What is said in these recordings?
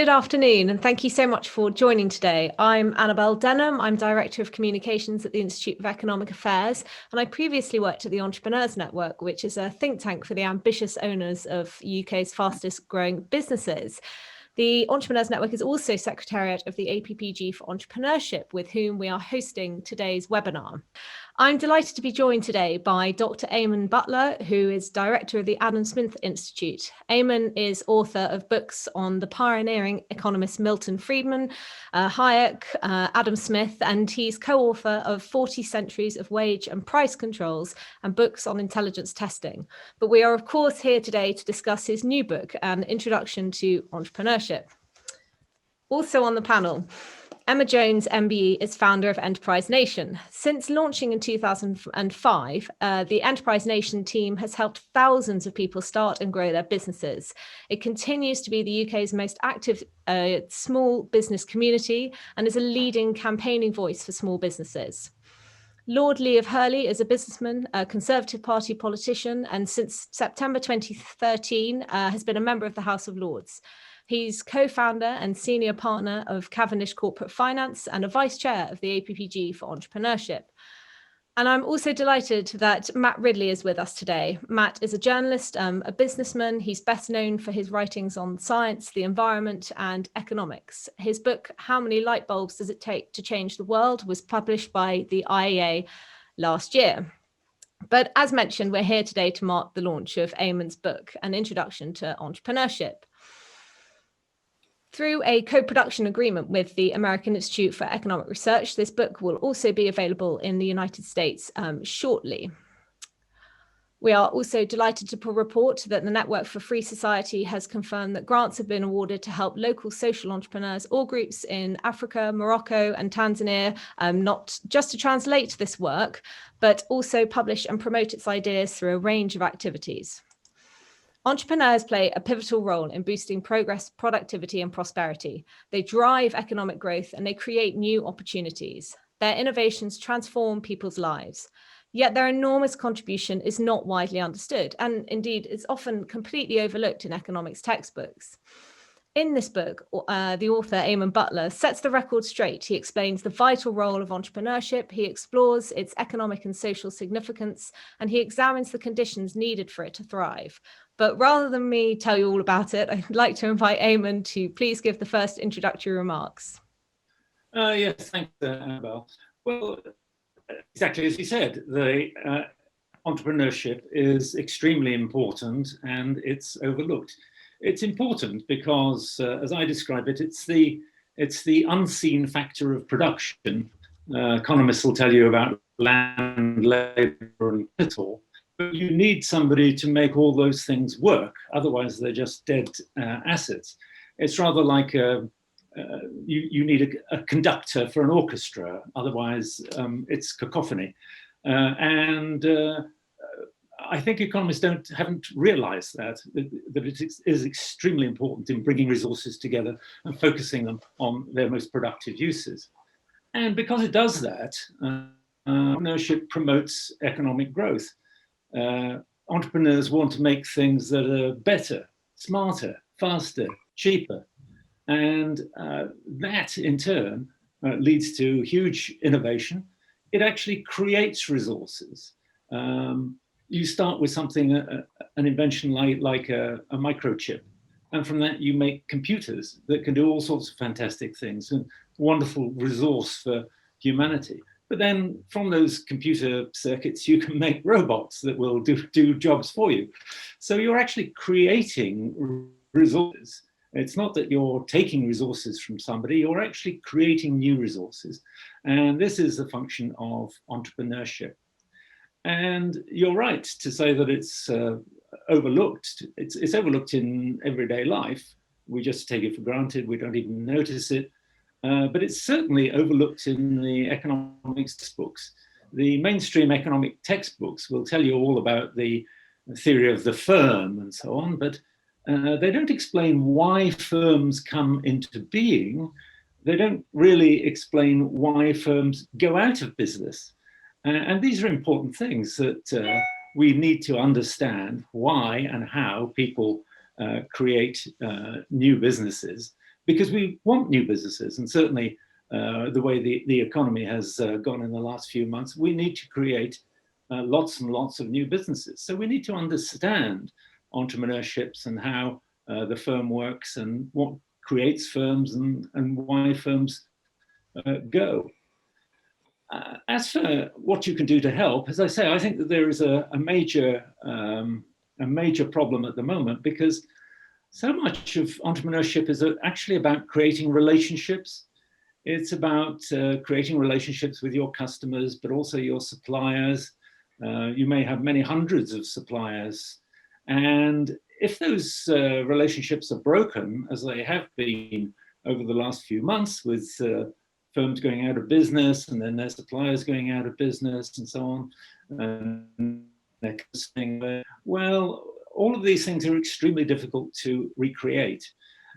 Good afternoon, and thank you so much for joining today. I'm Annabel Denham. I'm Director of Communications at the Institute of Economic Affairs, and I previously worked at the Entrepreneurs Network, which is a think tank for the ambitious owners of UK's fastest growing businesses. The Entrepreneurs Network is also Secretariat of the APPG for Entrepreneurship, with whom we are hosting today's webinar. I'm delighted to be joined today by Dr Eamonn Butler, who is Director of the Adam Smith Institute. Eamonn is author of books on the pioneering economists Milton Friedman, Hayek, Adam Smith, and he's co-author of 40 Centuries of Wage and Price Controls and books on intelligence testing. But we are, of course, here today to discuss his new book, An Introduction to Entrepreneurship. Also on the panel, Emma Jones, MBE, is founder of Enterprise Nation. Since launching in 2005, the Enterprise Nation team has helped thousands of people start and grow their businesses. It continues to be the UK's most active small business community and is a leading campaigning voice for small businesses. Lord Leigh of Hurley is a businessman, a Conservative Party politician, and since September 2013 has been a member of the House of Lords. He's co-founder and senior partner of Cavendish Corporate Finance and a vice chair of the APPG for Entrepreneurship. And I'm also delighted that Matt Ridley is with us today. Matt is a journalist, a businessman. He's best known for his writings on science, the environment, and economics. His book, How Many Light Bulbs Does It Take to Change the World, was published by the IEA last year. But as mentioned, we're here today to mark the launch of Eamonn's book, An Introduction to Entrepreneurship. Through a co-production agreement with the American Institute for Economic Research, this book will also be available in the United States shortly. We are also delighted to report that the Network for Free Society has confirmed that grants have been awarded to help local social entrepreneurs or groups in Africa, Morocco, and Tanzania, not just to translate this work, but also publish and promote its ideas through a range of activities. Entrepreneurs play a pivotal role in boosting progress, productivity, and prosperity. They drive economic growth and they create new opportunities. Their innovations transform people's lives. Yet their enormous contribution is not widely understood, and indeed is often completely overlooked in economics textbooks. In this book, the author, Eamonn Butler, sets the record straight. He explains the vital role of entrepreneurship, he explores its economic and social significance, and he examines the conditions needed for it to thrive. But rather than me tell you all about it, I'd like to invite Eamonn to please give the first introductory remarks. Yes, thanks, Annabel. Well, exactly as you said, the entrepreneurship is extremely important and it's overlooked. It's important because, as I describe it, it's the unseen factor of production. Economists will tell you about land, labor, and capital. But you need somebody to make all those things work. Otherwise, they're just dead assets. It's rather like you need a conductor for an orchestra. Otherwise, it's cacophony. I think economists haven't realized that it is extremely important in bringing resources together and focusing them on their most productive uses. And because it does that, entrepreneurship promotes economic growth. Entrepreneurs want to make things that are better, smarter, faster, cheaper. And that in turn leads to huge innovation. It actually creates resources. You start with something, an invention like a microchip. And from that you make computers that can do all sorts of fantastic things and wonderful resource for humanity. But then from those computer circuits, you can make robots that will do jobs for you. So you're actually creating resources. It's not that you're taking resources from somebody, you're actually creating new resources. And this is the function of entrepreneurship. And you're right to say that it's overlooked. It's overlooked in everyday life. We just take it for granted, we don't even notice it. But it's certainly overlooked in the economics textbooks. The mainstream economic textbooks will tell you all about the theory of the firm and so on, but they don't explain why firms come into being. They don't really explain why firms go out of business. And these are important things that we need to understand why and how people create new businesses. because we want new businesses, and certainly the way the economy has gone in the last few months, we need to create lots and lots of new businesses. So we need to understand entrepreneurships and how the firm works and what creates firms and why firms go. As for what you can do to help, as I say, I think that there is a major problem at the moment, because so much of entrepreneurship is actually about creating relationships. It's about creating relationships with your customers, but also your suppliers. You may have many hundreds of suppliers. And if those relationships are broken, as they have been over the last few months, with firms going out of business and then their suppliers going out of business and so on, and they're saying, well, all of these things are extremely difficult to recreate.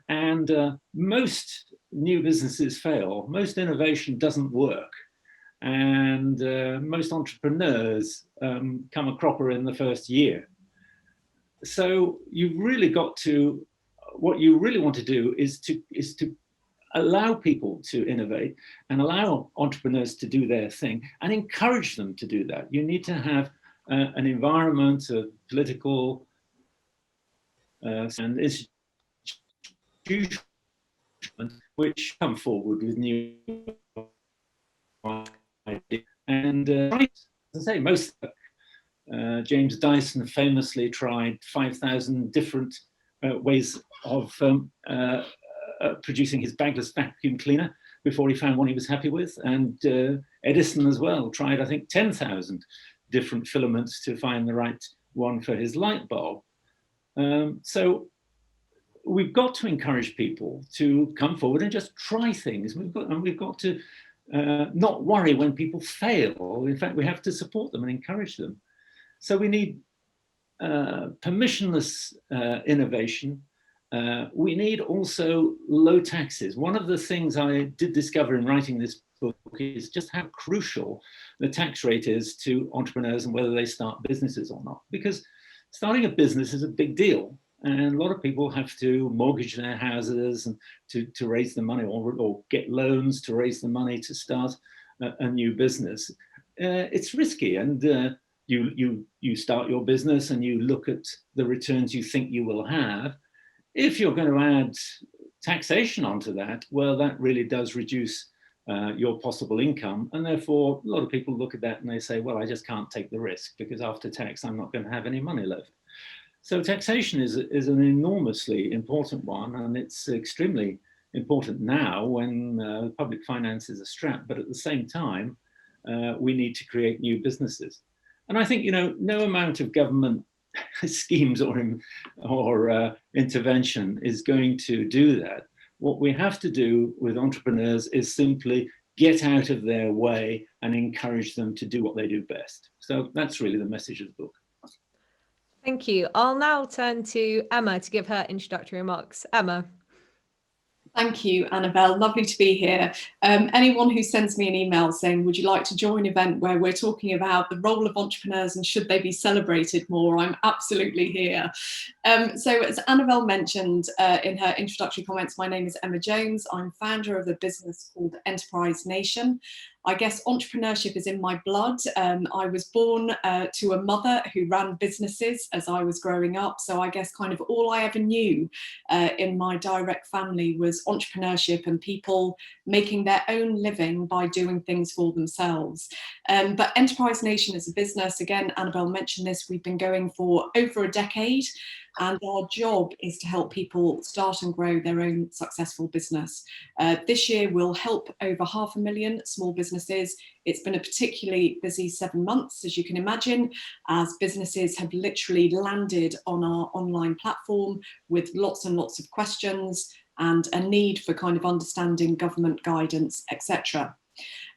And most new businesses fail. Most innovation doesn't work. And most entrepreneurs come a cropper in the first year. So you've really got to, what you really want to do is to allow people to innovate and allow entrepreneurs to do their thing and encourage them to do that. You need to have an environment of political and institutions which come forward with new ideas. And as I say, most James Dyson famously tried 5,000 different ways of producing his bagless vacuum cleaner before he found one he was happy with. And Edison as well tried, I think, 10,000 different filaments to find the right one for his light bulb. So we've got to encourage people to come forward and just try things. We've got to not worry when people fail. In fact, we have to support them and encourage them. So we need permissionless innovation. We need also low taxes. One of the things I did discover in writing this book is just how crucial the tax rate is to entrepreneurs and whether they start businesses or not. Because starting a business is a big deal. And a lot of people have to mortgage their houses and to raise the money, or get loans to raise the money to start a new business. It's risky, and you start your business and you look at the returns you think you will have. If you're going to add taxation onto that, well, that really does reduce your possible income. And therefore, a lot of people look at that and they say, well, I just can't take the risk because after tax, I'm not going to have any money left. So taxation is an enormously important one, and it's extremely important now when public finances are strapped. But at the same time, we need to create new businesses. And I think, no amount of government schemes or intervention is going to do that. What we have to do with entrepreneurs is simply get out of their way and encourage them to do what they do best. So that's really the message of the book. Thank you. I'll now turn to Emma to give her introductory remarks. Emma. Thank you, Annabel. Lovely to be here. Anyone who sends me an email saying, would you like to join an event where we're talking about the role of entrepreneurs and should they be celebrated more, I'm absolutely here. So as Annabel mentioned in her introductory comments, my name is Emma Jones. I'm founder of a business called Enterprise Nation. I guess entrepreneurship is in my blood. I was born to a mother who ran businesses as I was growing up. So I guess kind of all I ever knew in my direct family was entrepreneurship and people making their own living by doing things for themselves. But Enterprise Nation is a business, again, Annabel mentioned this, we've been going for over a decade. And our job is to help people start and grow their own successful business. This year, we'll help over 500,000 small businesses. It's been a particularly busy 7 months, as you can imagine, as businesses have literally landed on our online platform with lots and lots of questions and a need for kind of understanding government guidance, etc.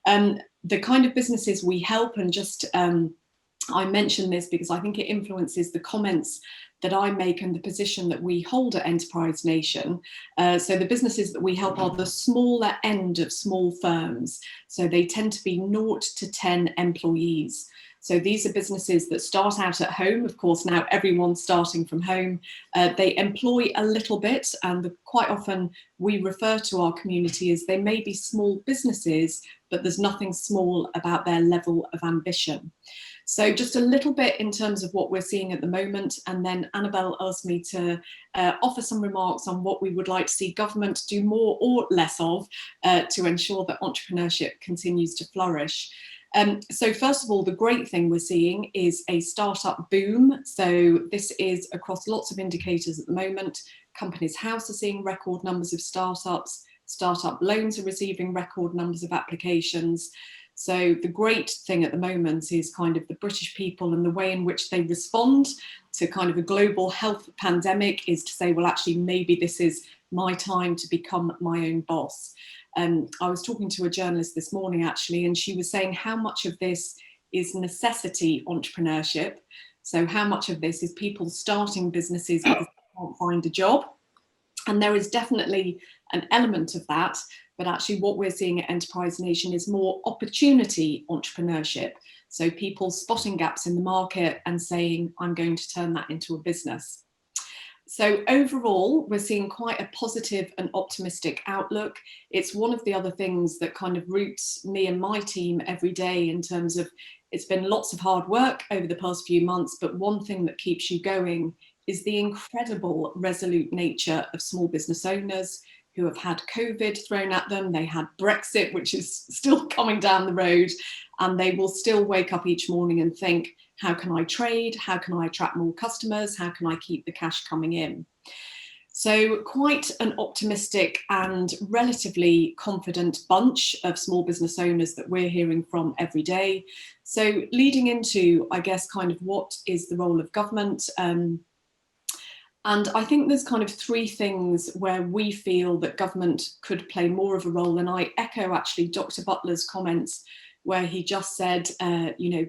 The kind of businesses we help, and just I mention this because I think it influences the comments that I make and the position that we hold at Enterprise Nation. So the businesses that we help are the smaller end of small firms. So they tend to be 0 to 10 employees. So these are businesses that start out at home. Of course, now everyone's starting from home. They employ a little bit, and quite often we refer to our community as they may be small businesses, but there's nothing small about their level of ambition. So just a little bit in terms of what we're seeing at the moment, and then Annabel asked me to offer some remarks on what we would like to see government do more or less of to ensure that entrepreneurship continues to flourish. So first of all, the great thing we're seeing is a startup boom. So this is across lots of indicators at the moment. Companies House are seeing record numbers of startups. Startup loans are receiving record numbers of applications. So the great thing at the moment is kind of the British people and the way in which they respond to kind of a global health pandemic is to say, well, actually, maybe this is my time to become my own boss. I was talking to a journalist this morning, actually, and she was saying how much of this is necessity entrepreneurship. So how much of this is people starting businesses because they can't find a job? And there is definitely an element of that. But actually what we're seeing at Enterprise Nation is more opportunity entrepreneurship. So people spotting gaps in the market and saying, I'm going to turn that into a business. So overall, we're seeing quite a positive and optimistic outlook. It's one of the other things that kind of roots me and my team every day in terms of it's been lots of hard work over the past few months, but one thing that keeps you going is the incredible resolute nature of small business owners who have had COVID thrown at them. They had Brexit, which is still coming down the road, and they will still wake up each morning and think, how can I trade? How can I attract more customers? How can I keep the cash coming in? So quite an optimistic and relatively confident bunch of small business owners that we're hearing from every day. So leading into, I guess, kind of what is the role of government? And I think there's kind of three things where we feel that government could play more of a role. And I echo actually Dr. Butler's comments where he just said,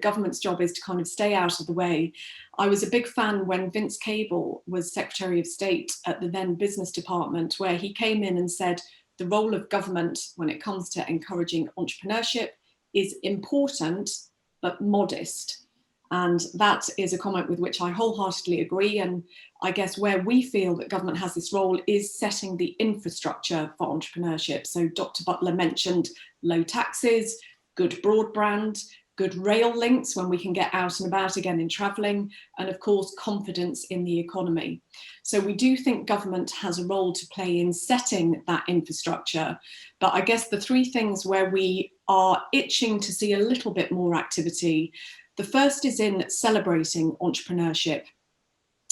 government's job is to kind of stay out of the way. I was a big fan when Vince Cable was Secretary of State at the then Business Department, where he came in and said, the role of government when it comes to encouraging entrepreneurship is important, but modest. And that is a comment with which I wholeheartedly agree. And I guess where we feel that government has this role is setting the infrastructure for entrepreneurship. So Dr. Butler mentioned low taxes, good broadband, good rail links when we can get out and about again in travelling, and of course, confidence in the economy. So we do think government has a role to play in setting that infrastructure. But I guess the three things where we are itching to see a little bit more activity. The first is in celebrating entrepreneurship.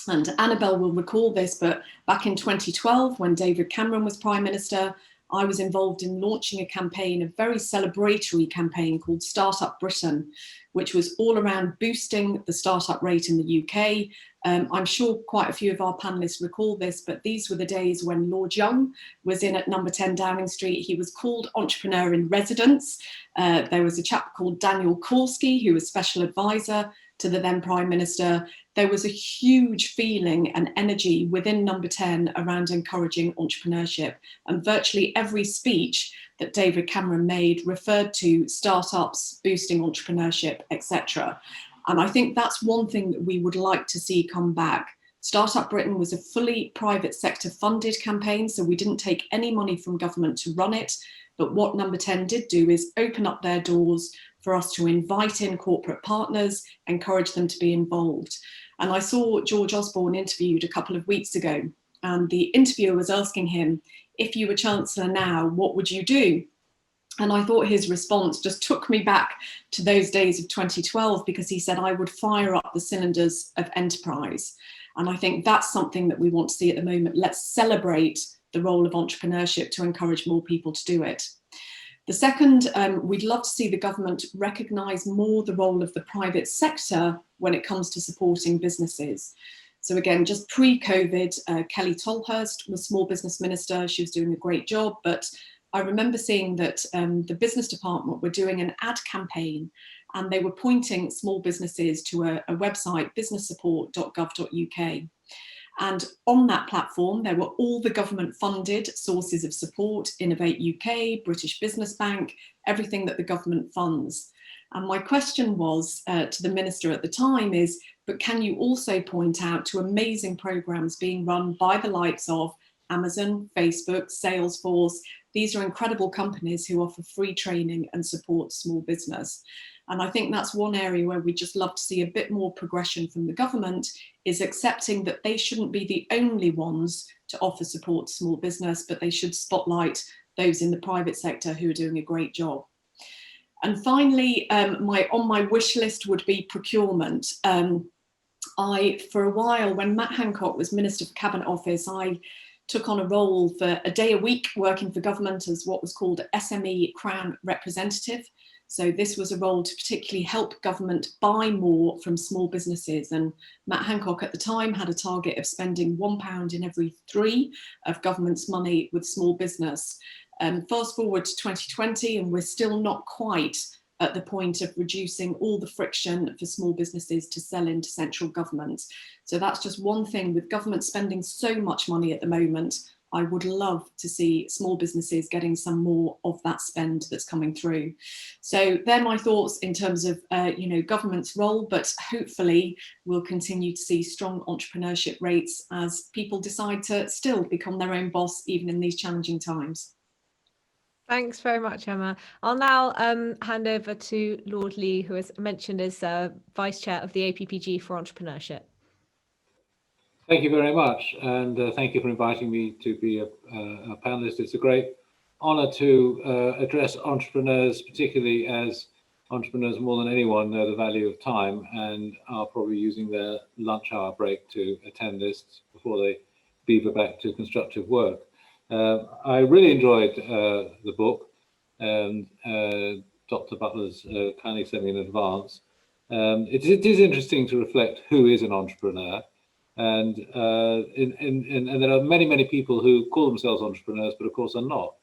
And Annabel will recall this, but back in 2012, when David Cameron was Prime Minister, I was involved in launching a campaign, a very celebratory campaign called Startup Britain, which was all around boosting the startup rate in the UK. I'm sure quite a few of our panelists recall this, but these were the days when Lord Young was in at number 10 Downing Street. He was called Entrepreneur in Residence. There was a chap called Daniel Korski, who was Special Advisor to the then Prime Minister. There was a huge feeling and energy within number 10 around encouraging entrepreneurship. And virtually every speech that David Cameron made referred to startups, boosting entrepreneurship, etc. And I think that's one thing that we would like to see come back. Startup Britain was a fully private sector funded campaign, so we didn't take any money from government to run it. But what number 10 did do is open up their doors for us to invite in corporate partners, encourage them to be involved. And I saw George Osborne interviewed a couple of weeks ago, and the interviewer was asking him, if you were Chancellor now, what would you do? And I thought his response just took me back to those days of 2012, because he said, I would fire up the cylinders of enterprise. And I think that's something that we want to see at the moment. Let's celebrate the role of entrepreneurship to encourage more people to do it. The second, we'd love to see the government recognise more the role of the private sector when it comes to supporting businesses. So again, just pre-COVID, Kelly Tolhurst was Small Business Minister. She was doing a great job, but I remember seeing that the business department were doing an ad campaign, and they were pointing small businesses to a website, businesssupport.gov.uk. And on that platform, there were all the government funded sources of support, Innovate UK, British Business Bank, everything that the government funds. And my question was to the minister at the time is, but can you also point out to amazing programs being run by the likes of Amazon, Facebook, Salesforce? These are incredible companies who offer free training and support small business. And I think that's one area where we just love to see a bit more progression from the government, is accepting that they shouldn't be the only ones to offer support to small business, but they should spotlight those in the private sector who are doing a great job. And finally, on my wish list would be procurement. For a while, when Matt Hancock was Minister for Cabinet Office, I took on a role for a day a week working for government as what was called SME Crown Representative. So this was a role to particularly help government buy more from small businesses. And Matt Hancock at the time had a target of spending £1 in every 3 of government's money with small business. Fast forward to 2020, and we're still not quite at the point of reducing all the friction for small businesses to sell into central government. So that's just one thing. With government spending so much money at the moment, I would love to see small businesses getting some more of that spend that's coming through. So they're my thoughts in terms of government's role, but hopefully we'll continue to see strong entrepreneurship rates as people decide to still become their own boss, even in these challenging times. Thanks very much, Emma. I'll now hand over to Lord Leigh, who is mentioned as Vice Chair of the APPG for Entrepreneurship. Thank you very much, and thank you for inviting me to be a panelist. It's a great honour to address entrepreneurs, particularly as entrepreneurs more than anyone know the value of time and are probably using their lunch hour break to attend this before they beaver back to constructive work. I really enjoyed the book, and Dr. Butler's kindly sent me in advance. It is interesting to reflect who is an entrepreneur, and there are many people who call themselves entrepreneurs, but of course are not.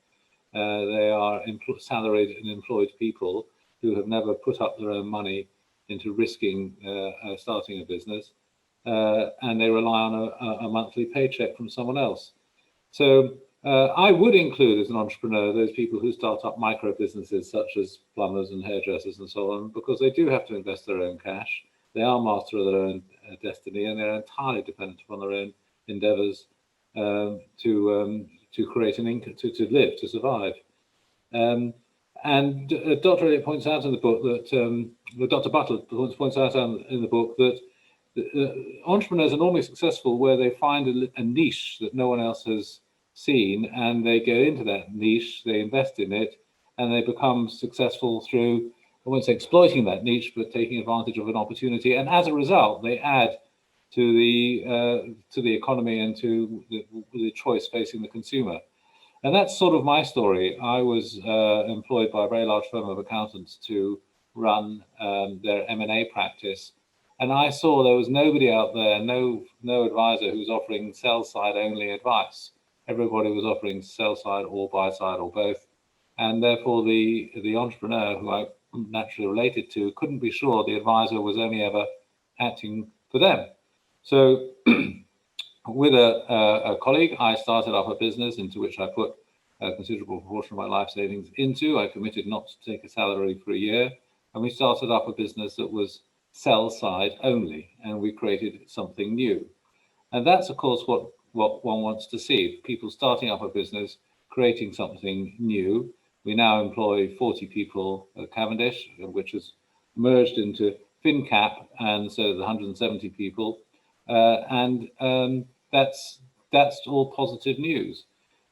They are salaried and employed people who have never put up their own money into risking starting a business, and they rely on a monthly paycheck from someone else. So I would include as an entrepreneur those people who start up micro businesses such as plumbers and hairdressers and so on, because they do have to invest their own cash. They are master of their own destiny, and they're entirely dependent upon their own endeavours to create an income, to live, to survive. And Dr. Elliott points out in the book that Dr. Butler points out in the book that entrepreneurs are normally successful where they find a niche that no one else has seen, and they go into that niche, they invest in it, and they become successful through, I won't say exploiting that niche, but taking advantage of an opportunity. And as a result, they add to the economy and to the choice facing the consumer. And that's sort of my story. I was employed by a very large firm of accountants to run their M&A practice. And I saw there was nobody out there, no advisor who was offering sell-side only advice. Everybody was offering sell-side or buy-side or both. And therefore the entrepreneur who I naturally related to couldn't be sure the advisor was only ever acting for them. So with a colleague, I started up a business into which I put a considerable proportion of my life savings into. I committed not to take a salary for a year. And we started up a business that was sell-side only, and we created something new. And that's, of course, what one wants to see. People starting up a business, creating something new. We now employ 40 people at Cavendish, which has merged into FinCap, and so there's 170 people. That's all positive news.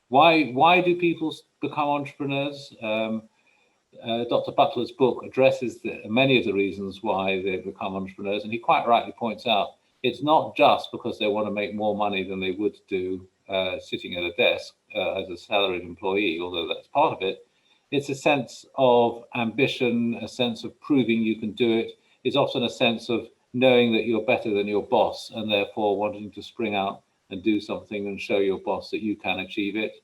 Why do people become entrepreneurs? Dr. Butler's book addresses many of the reasons why they become entrepreneurs, and he quite rightly points out it's not just because they want to make more money than they would do sitting at a desk as a salaried employee, although that's part of it. It's a sense of ambition, a sense of proving you can do it. It's often a sense of knowing that you're better than your boss and therefore wanting to spring out and do something and show your boss that you can achieve it.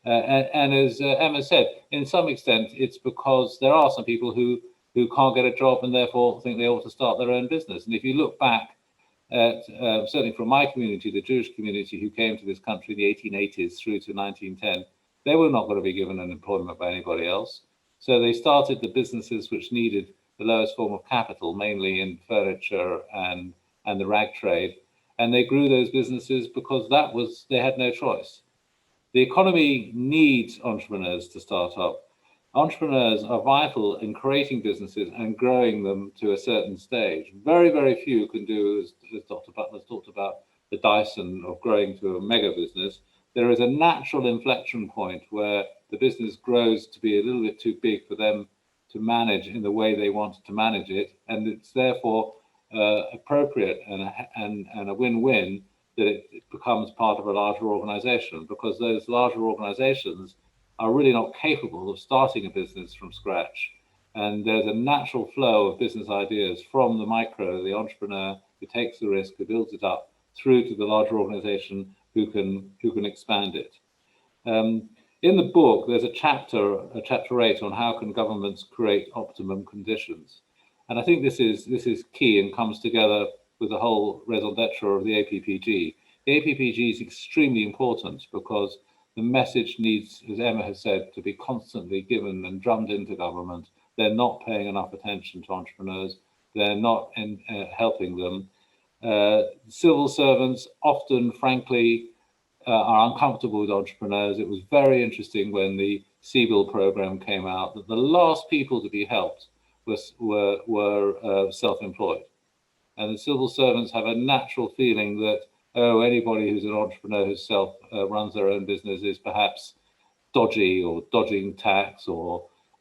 And as Emma said, in some extent, it's because there are some people who can't get a job and therefore think they ought to start their own business. And if you look back at, certainly from my community, the Jewish community who came to this country in the 1880s through to 1910, they were not going to be given an employment by anybody else. So they started the businesses which needed the lowest form of capital, mainly in furniture and the rag trade. And they grew those businesses because they had no choice. The economy needs entrepreneurs to start up. Entrepreneurs are vital in creating businesses and growing them to a certain stage. Very, very few can do, as Dr. Butler's talked about, the Dyson of growing to a mega business. There is a natural inflection point where the business grows to be a little bit too big for them to manage in the way they want to manage it, and it's therefore appropriate and a win-win that it becomes part of a larger organization, because those larger organizations are really not capable of starting a business from scratch. And there's a natural flow of business ideas from the micro, the entrepreneur who takes the risk, who builds it up, through to the larger organization who can expand it. In the book, there's a chapter 8 on how can governments create optimum conditions. And I think this is key and comes together with the whole raison d'etre of the APPG. The APPG is extremely important because the message needs, as Emma has said, to be constantly given and drummed into government. They're not paying enough attention to entrepreneurs. They're not helping them. Civil servants often, frankly, are uncomfortable with entrepreneurs. It was very interesting when the CBIL program came out that the last people to be helped were self-employed. And the civil servants have a natural feeling that, oh, anybody who's an entrepreneur who runs their own business is perhaps dodgy or dodging tax,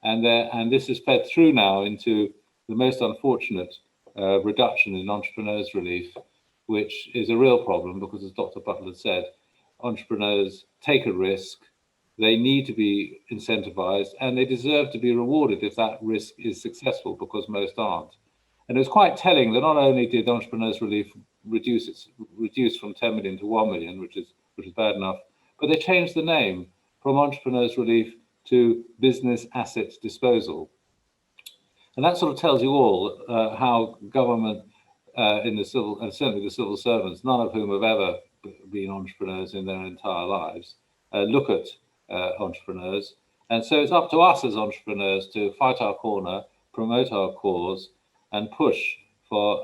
and this is fed through now into the most unfortunate reduction in entrepreneurs relief, which is a real problem because, as Dr. Butler said, entrepreneurs take a risk, they need to be incentivized, and they deserve to be rewarded if that risk is successful, because most aren't. And it was quite telling that not only did entrepreneurs relief reduce from 10 million to 1 million, which is bad enough, but they changed the name from entrepreneurs relief to business assets disposal. And that sort of tells you all how government in the civil, and certainly the civil servants, none of whom have ever been entrepreneurs in their entire lives, look at entrepreneurs. And so it's up to us as entrepreneurs to fight our corner, promote our cause, and push for,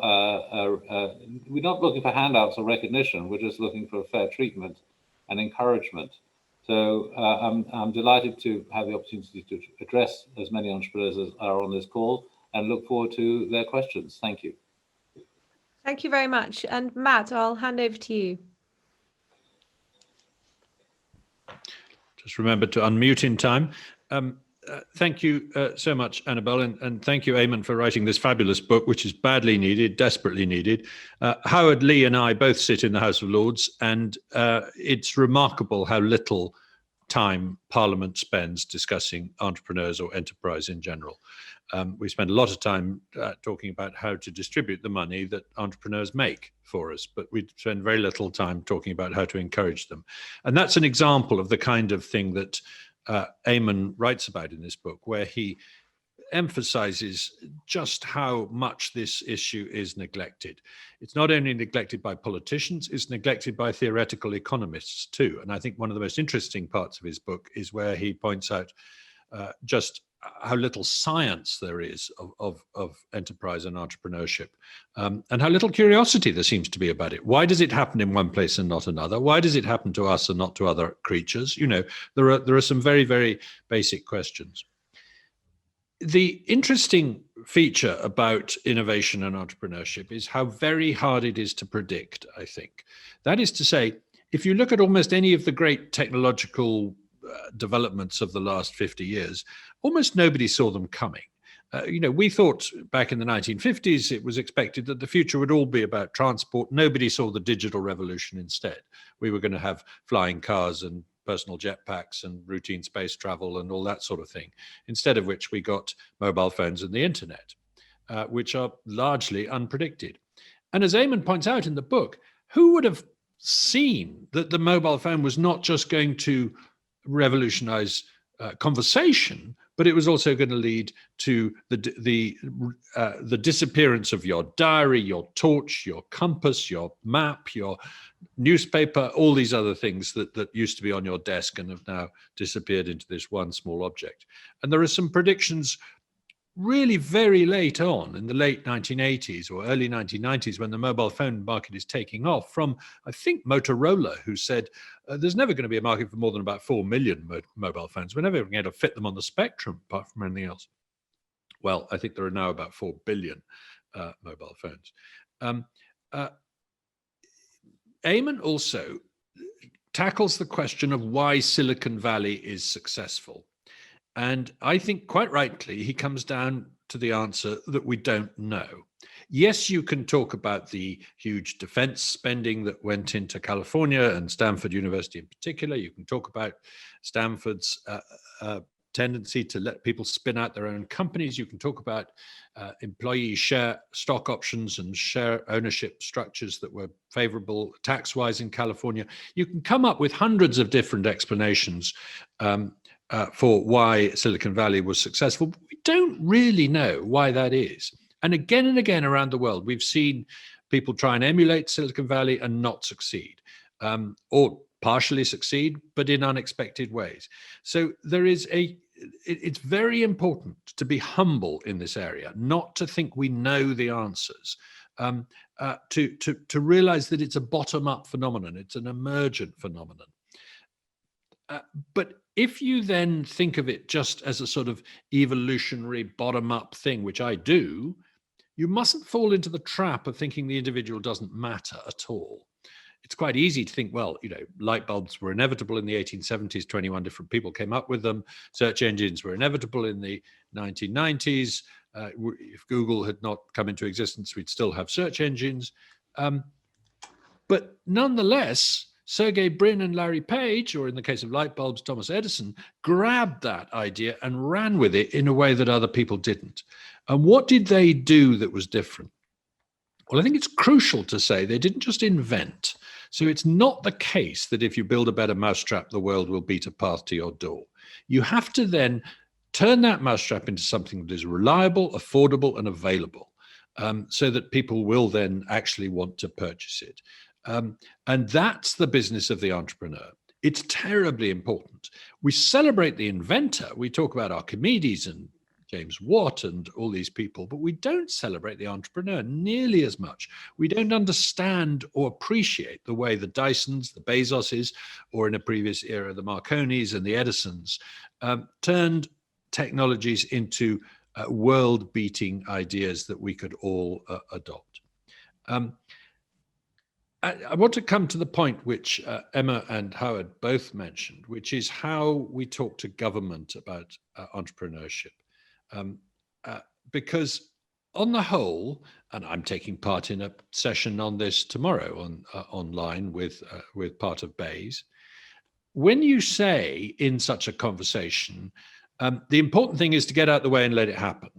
we're not looking for handouts or recognition, we're just looking for fair treatment and encouragement. So I'm delighted to have the opportunity to address as many entrepreneurs as are on this call, and look forward to their questions. Thank you. Thank you very much. And Matt, I'll hand over to you. Just remember to unmute in time. Thank you so much, Annabel, and thank you, Eamonn, for writing this fabulous book, which is badly needed, desperately needed. Howard, Leigh and I both sit in the House of Lords, and it's remarkable how little time Parliament spends discussing entrepreneurs or enterprise in general. We spend a lot of time talking about how to distribute the money that entrepreneurs make for us, but we spend very little time talking about how to encourage them. And that's an example of the kind of thing that Eamonn writes about in this book, where he emphasizes just how much this issue is neglected. It's not only neglected by politicians, it's neglected by theoretical economists too. And I think one of the most interesting parts of his book is where he points out just how little science there is of enterprise and entrepreneurship, and how little curiosity there seems to be about it. Why does it happen in one place and not another? Why does it happen to us and not to other creatures? You know, there are some very, very basic questions. The interesting feature about innovation and entrepreneurship is how very hard it is to predict, I think. That is to say, if you look at almost any of the great technological developments of the last 50 years, almost nobody saw them coming. You know, we thought back in the 1950s, it was expected that the future would all be about transport. Nobody saw the digital revolution instead. We were going to have flying cars and personal jetpacks and routine space travel and all that sort of thing, instead of which we got mobile phones and the internet, which are largely unpredicted. And as Eamonn points out in the book, who would have seen that the mobile phone was not just going to revolutionize conversation, but it was also going to lead to the disappearance of your diary, your torch, your compass, your map, your newspaper, all these other things that used to be on your desk and have now disappeared into this one small object. And there are some predictions really very late on, in the late 1980s or early 1990s, when the mobile phone market is taking off, from, I think, Motorola, who said, there's never going to be a market for more than about 4 million mobile phones. We're never going to fit them on the spectrum, apart from anything else. Well, I think there are now about 4 billion mobile phones. Eamonn also tackles the question of why Silicon Valley is successful. And I think quite rightly, he comes down to the answer that we don't know. Yes, you can talk about the huge defense spending that went into California and Stanford University in particular. You can talk about Stanford's tendency to let people spin out their own companies. You can talk about employee share stock options and share ownership structures that were favorable tax-wise in California. You can come up with hundreds of different explanations for why Silicon Valley was successful. But we don't really know why that is. And again around the world, we've seen people try and emulate Silicon Valley and not succeed, or partially succeed, but in unexpected ways. So it's very important to be humble in this area, not to think we know the answers, to realize that it's a bottom-up phenomenon, it's an emergent phenomenon. But if you then think of it just as a sort of evolutionary bottom-up thing, which I do, you mustn't fall into the trap of thinking the individual doesn't matter at all. It's quite easy to think, well, light bulbs were inevitable in the 1870s, 21 different people came up with them. Search engines were inevitable in the 1990s. If Google had not come into existence, we'd still have search engines. But nonetheless, Sergey Brin and Larry Page, or in the case of light bulbs, Thomas Edison, grabbed that idea and ran with it in a way that other people didn't. And what did they do that was different? Well, I think it's crucial to say they didn't just invent. So it's not the case that if you build a better mousetrap, the world will beat a path to your door. You have to then turn that mousetrap into something that is reliable, affordable, and available, so that people will then actually want to purchase it. And that's the business of the entrepreneur. It's terribly important. We celebrate the inventor. We talk about Archimedes and James Watt and all these people, but we don't celebrate the entrepreneur nearly as much. We don't understand or appreciate the way the Dysons, the Bezoses, or in a previous era, the Marconis and the Edisons turned technologies into world-beating ideas that we could all adopt. I want to come to the point which Emma and Howard both mentioned, which is how we talk to government about entrepreneurship. Because on the whole, and I'm taking part in a session on this tomorrow online with part of Bayes, when you say in such a conversation, the important thing is to get out the way and let it happen,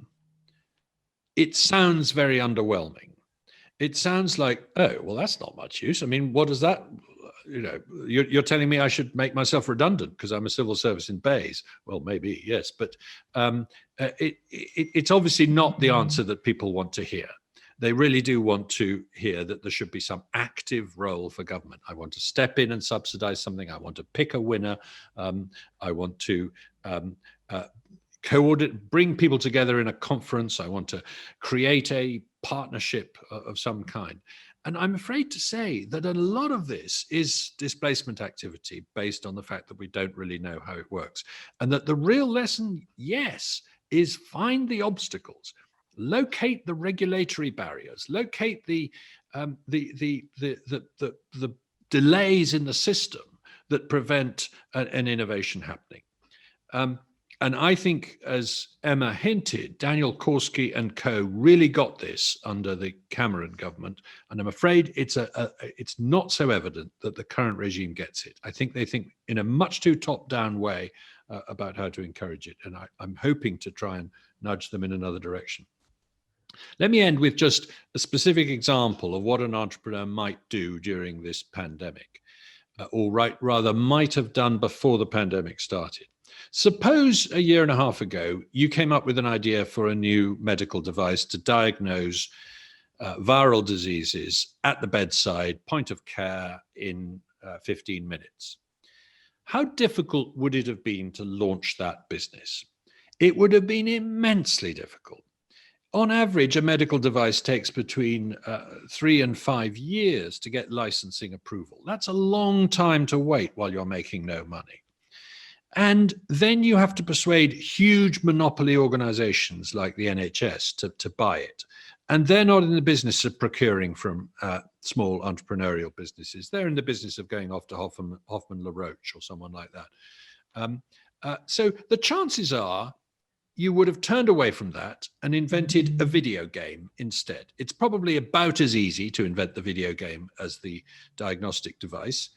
it sounds very underwhelming. It sounds like, oh, well, that's not much use. I mean, what does that, you're telling me I should make myself redundant because I'm a civil service in Bayes. Well, maybe, yes, but it's obviously not the answer that people want to hear. They really do want to hear that there should be some active role for government. I want to step in and subsidize something. I want to pick a winner. I want to coordinate, bring people together in a conference. I want to create a partnership of some kind. And I'm afraid to say that a lot of this is displacement activity based on the fact that we don't really know how it works. And that the real lesson, yes, is find the obstacles, locate the regulatory barriers, locate the delays in the system that prevent an innovation happening. And I think, as Emma hinted, Daniel Korski and co. really got this under the Cameron government. And I'm afraid it's not so evident that the current regime gets it. I think they think in a much too top-down way about how to encourage it. And I'm hoping to try and nudge them in another direction. Let me end with just a specific example of what an entrepreneur might do during this pandemic, or rather might have done before the pandemic started. Suppose a year and a half ago, you came up with an idea for a new medical device to diagnose viral diseases at the bedside, point of care in 15 minutes. How difficult would it have been to launch that business? it would have been immensely difficult. On average, a medical device takes between 3 and 5 years to get licensing approval. That's a long time to wait while you're making no money. And then you have to persuade huge monopoly organizations like the NHS to buy it. And they're not in the business of procuring from small entrepreneurial businesses. They're in the business of going off to Hoffman LaRoche or someone like that. So the chances are you would have turned away from that and invented a video game instead. It's probably about as easy to invent the video game as the diagnostic device.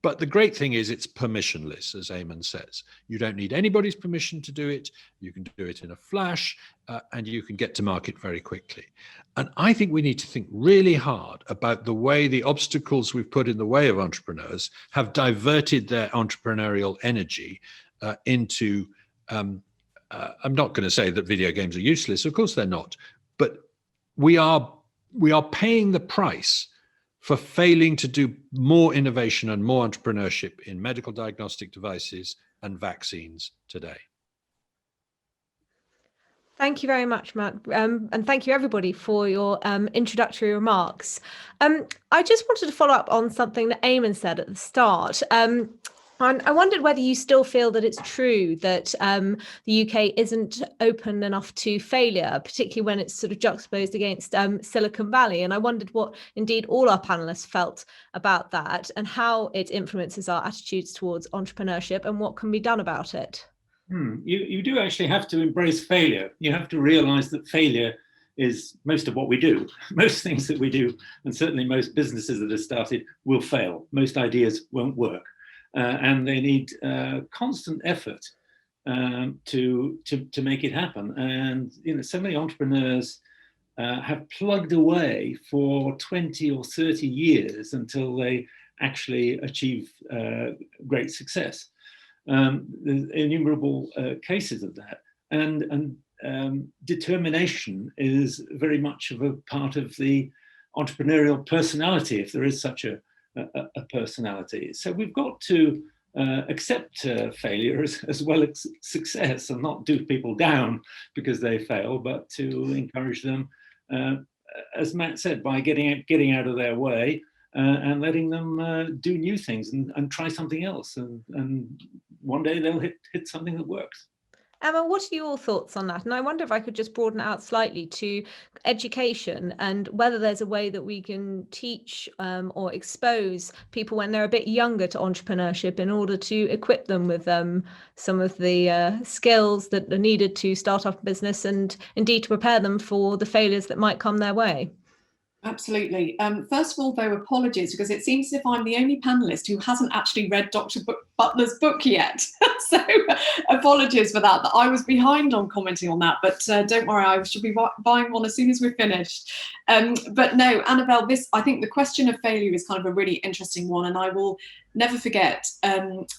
But the great thing is it's permissionless, as Eamonn says. You don't need anybody's permission to do it. You can do it in a flash, and you can get to market very quickly. And I think we need to think really hard about the way the obstacles we've put in the way of entrepreneurs have diverted their entrepreneurial energy into, I'm not going to say that video games are useless. Of course they're not. But we are paying the price for failing to do more innovation and more entrepreneurship in medical diagnostic devices and vaccines today. Thank you very much, Matt. And thank you, everybody, for your introductory remarks. I just wanted to follow up on something that Eamonn said at the start. And I wondered whether you still feel that it's true that the UK isn't open enough to failure, particularly when it's sort of juxtaposed against Silicon Valley. And I wondered what indeed all our panelists felt about that and how it influences our attitudes towards entrepreneurship and what can be done about it. You do actually have to embrace failure. You have to realize that failure is most of what we do. Most things that we do, and certainly most businesses that are started, will fail. Most ideas won't work. And they need constant effort to make it happen. And so many entrepreneurs have plugged away for 20 or 30 years until they actually achieve great success. There's innumerable cases of that, and determination is very much of a part of the entrepreneurial personality, if there is such a personality. So we've got to accept failure as well as success, and not do people down because they fail, but to encourage them, as Matt said, by getting out of their way and letting them do new things and try something else, and one day they'll hit something that works. Emma, what are your thoughts on that? And I wonder if I could just broaden it out slightly to education and whether there's a way that we can teach or expose people when they're a bit younger to entrepreneurship in order to equip them with some of the skills that are needed to start up a business and indeed to prepare them for the failures that might come their way. Absolutely. First of all, though, apologies, because it seems as if I'm the only panelist who hasn't actually read Dr. Butler's book yet. So apologies for that. I was behind on commenting on that, but don't worry, I should be buying one as soon as we're finished. But no, Annabel, I think the question of failure is kind of a really interesting one, and I will never forget,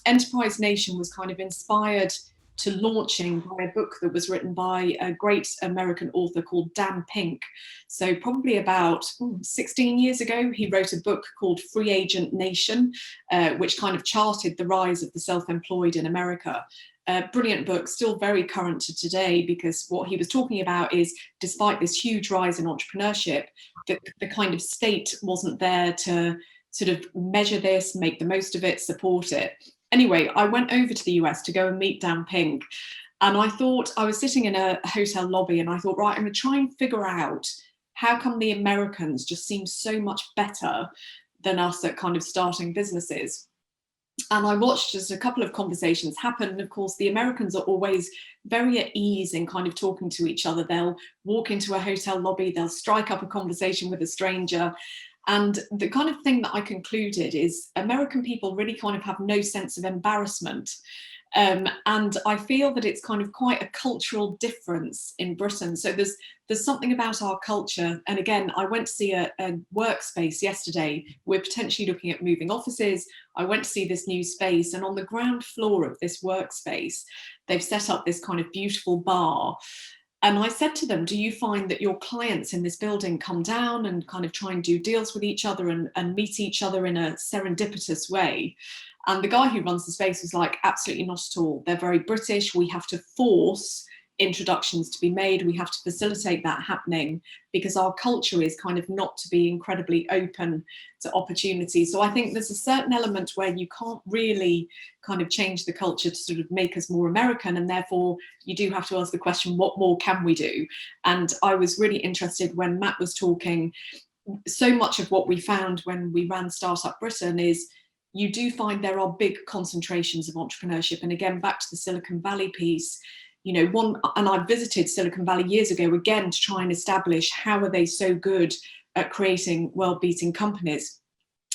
Enterprise Nation was kind of inspired to launching by a book that was written by a great American author called Dan Pink. So probably about 16 years ago, he wrote a book called Free Agent Nation, which kind of charted the rise of the self-employed in America. Brilliant book, still very current to today, because what he was talking about is, despite this huge rise in entrepreneurship, the kind of state wasn't there to sort of measure this, make the most of it, support it. Anyway, I went over to the US to go and meet Dan Pink, and I thought, I was sitting in a hotel lobby, and I thought, right, I'm going to try and figure out how come the Americans just seem so much better than us at kind of starting businesses. And I watched just a couple of conversations happen. And of course, the Americans are always very at ease in kind of talking to each other. They'll walk into a hotel lobby, they'll strike up a conversation with a stranger. And the kind of thing that I concluded is American people really kind of have no sense of embarrassment. And I feel that it's kind of quite a cultural difference in Britain. So there's something about our culture. And again, I went to see a workspace yesterday. We're potentially looking at moving offices. I went to see this new space, and on the ground floor of this workspace, they've set up this kind of beautiful bar. And I said to them, do you find that your clients in this building come down and kind of try and do deals with each other and meet each other in a serendipitous way? And the guy who runs the space was like, absolutely not at all. They're very British. We have to force introductions to be made. We have to facilitate that happening, because our culture is kind of not to be incredibly open to opportunity. So I think there's a certain element where you can't really kind of change the culture to sort of make us more American, and therefore you do have to ask the question, what more can we do? And I was really interested when Matt was talking. So much of what we found when we ran Startup Britain is you do find there are big concentrations of entrepreneurship. And again, back to the Silicon Valley piece, you know, and I visited Silicon Valley years ago, again, to try and establish how are they so good at creating world-beating companies.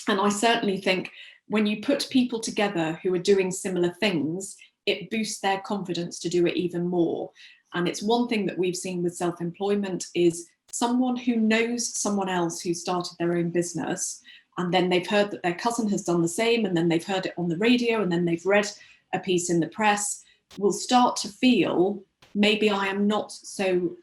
And I certainly think when you put people together who are doing similar things, it boosts their confidence to do it even more. And it's one thing that we've seen with self-employment is someone who knows someone else who started their own business, and then they've heard that their cousin has done the same, and then they've heard it on the radio, and then they've read a piece in the press, will start to feel, maybe I am not so